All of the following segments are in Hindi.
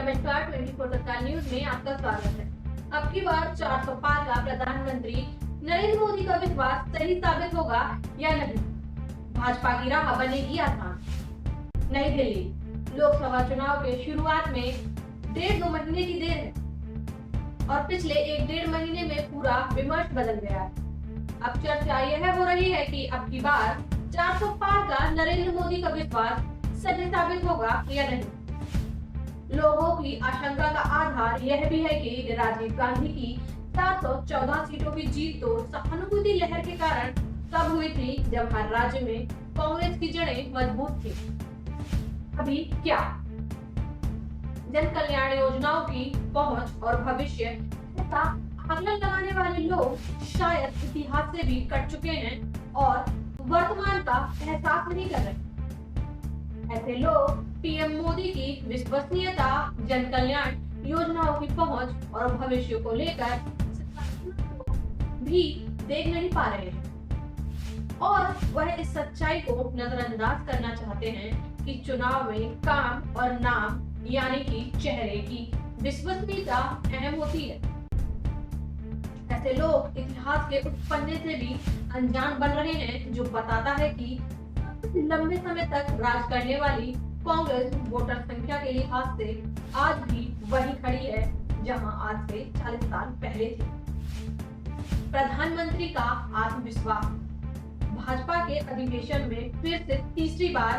नमस्कार 24 तत्काल न्यूज में आपका स्वागत है। अब की बार 400 पार का प्रधानमंत्री नरेंद्र मोदी का विश्वास सही साबित होगा या नहीं? भाजपा की राह बनेगी आसान। नई दिल्ली, लोकसभा चुनाव के शुरुआत में 1.5-2 महीने की देर है और पिछले 1-1.5 महीने में पूरा विमर्श बदल गया है। अब चर्चा यह हो रही है कि अब की बार 400 पार का नरेंद्र मोदी का विश्वास सही साबित होगा या नहीं। लोगों की आशंका का आधार यह भी है कि राजीव गांधी की 414 सीटों की जीत तो सहानुभूति लहर के कारण तब हुई थी जब हर राज्य में कांग्रेस की जड़ें मजबूत थी। अभी क्या जन कल्याण योजनाओं की पहुंच और भविष्य तथा आकलन लगाने वाले लोग शायद इतिहास से भी कट चुके हैं और वर्तमान का एहसास नहीं कर रहे। ऐसे लोग पीएम मोदी की विश्वसनीयता, जन कल्याण योजनाओं की पहुंच और भविष्य को लेकर भी देख नहीं पा रहे हैं और वह इस सच्चाई को नजरअंदाज करना चाहते हैं कि चुनाव में काम और नाम यानी कि चेहरे की विश्वसनीयता अहम होती है। ऐसे लोग इतिहास के उस पन्ने से भी अनजान बन रहे हैं जो बताता है कि लंबे समय तक राज करने वाली कांग्रेस वोटर संख्या के लिहाज से आज भी वही खड़ी है जहां आज से 40 साल पहले थी। प्रधानमंत्री का आत्मविश्वास। भाजपा के अधिवेशन में फिर से तीसरी बार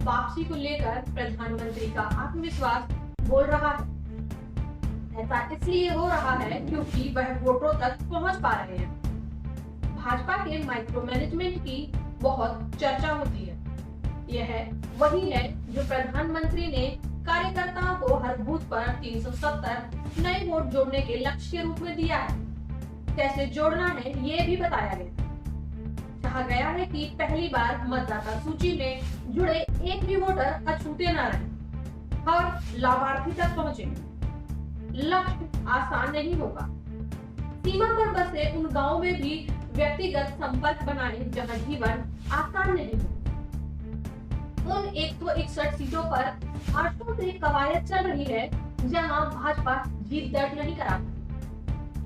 वापसी को लेकर प्रधानमंत्री का आत्मविश्वास बोल रहा है। ऐसा इसलिए हो रहा है क्योंकि वह वोटरों तक पहुंच पा रहे हैं। भाजपा के माइक्रो मैनेजमेंट की बहुत चर्चा होती है। यह वही है जो प्रधानमंत्री ने कार्यकर्ताओं को हर बूथ पर 370 नए वोट जोड़ने के लक्ष्य के रूप में दिया है। कैसे जोड़ना है ये भी बताया गया। कहा गया है कि पहली बार मतदाता सूची में जुड़े एक भी वोटर अछूते न रहे, हर लाभार्थी तक पहुंचे। लक्ष्य आसान नहीं होगा। सीमा पर बसे उन गांवों में भी व्यक्तिगत संपर्क बनाए जहां जीवन आसान नहीं हो। उन 161 सीटों पर 800 से कवायद चल रही है जहां भाजपा जीत दर्ज नहीं करा पाई।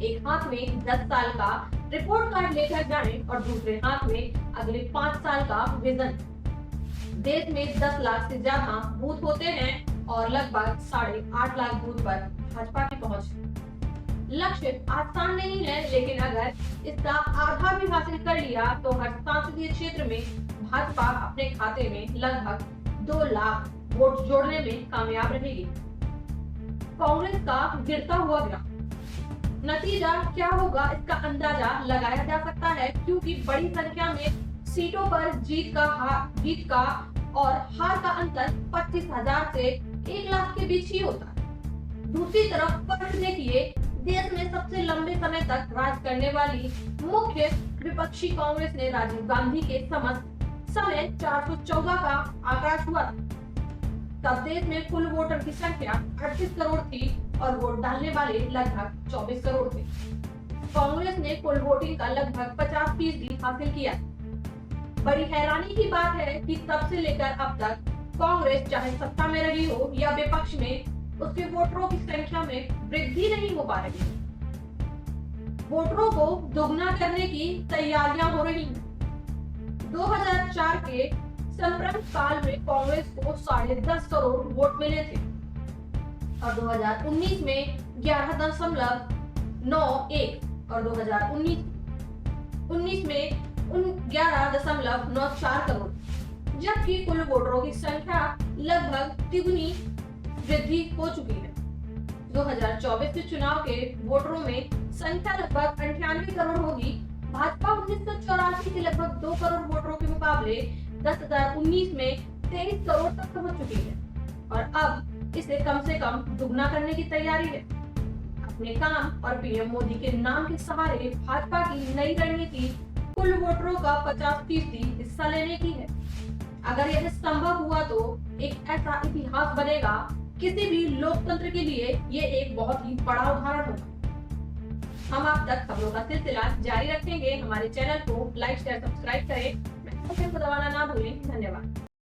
एक हाथ में 10 साल का रिपोर्ट कार्ड लेकर जाएं और दूसरे हाथ में अगले 5 साल का विजन। देश में 10 लाख से ज्यादा बूथ होते हैं और लगभग 8.5 लाख बूथ पर भाजपा की पहुंच। लक्ष्य आसान नहीं है, लेकिन अगर इसका आधा भी हासिल कर लिया तो हर संसदीय क्षेत्र में भाजपा अपने खाते में लगभग 2 लाख वोट जोड़ने में कामयाब रहेगी। कांग्रेस का गिरता हुआ ग्राफ। नतीजा क्या होगा इसका अंदाजा लगाया जा सकता है क्योंकि बड़ी संख्या में सीटों पर जीत का और हार का अंतर 25,000 से 1 लाख के बीच ही होता है। दूसरी तरफ फर्क देखिए, देश में सबसे लंबे समय तक राज करने वाली मुख्य विपक्षी कांग्रेस ने राजीव गांधी के समय 414 का आंकड़ा छुआ। तब देश में कुल वोटर की संख्या 38 करोड़ थी और वोट डालने वाले लगभग 24 करोड़ थे। कांग्रेस ने कुल वोटिंग का लगभग 50% हासिल किया। बड़ी हैरानी की बात है कि तब से लेकर अब तक कांग्रेस चाहे सत्ता में रही हो या विपक्ष में, उसके वोटरों की संख्या में वृद्धि नहीं हो पा रही है। वोटरों को दोगुना करने की तैयारियां हो रही हैं। 2004 के संप्रभु काल में कांग्रेस को 10.5 करोड़ वोट मिले थे और 2019 में 11.91 और 2019 में 11.94 करोड़, जबकि कुल वोटरों की संख्या लगभग तिगुनी वृद्धि हो चुकी है। 2024 के चुनाव के वोटरों में संख्या लगभग 98 करोड़ होगी। भाजपा 1984 के लगभग 2 करोड़ वोटरों के मुकाबले 2019 में 23 करोड़ तक पहुंच चुकी है और अब इसे कम से कम दुगना करने की तैयारी है। अपने काम और पीएम मोदी के नाम के सहारे भाजपा की नई रणनीति कुल वोटरों का 50% हिस्सा लेने की है। अगर यह संभव हुआ तो एक ऐसा इतिहास बनेगा, किसी भी लोकतंत्र के लिए ये एक बहुत ही बड़ा उदाहरण होगा। हम आप तक खबरों का सिलसिला जारी रखेंगे। हमारे चैनल को लाइक, शेयर, सब्सक्राइब करें। बेल आइकन को दबाना ना भूलें। धन्यवाद।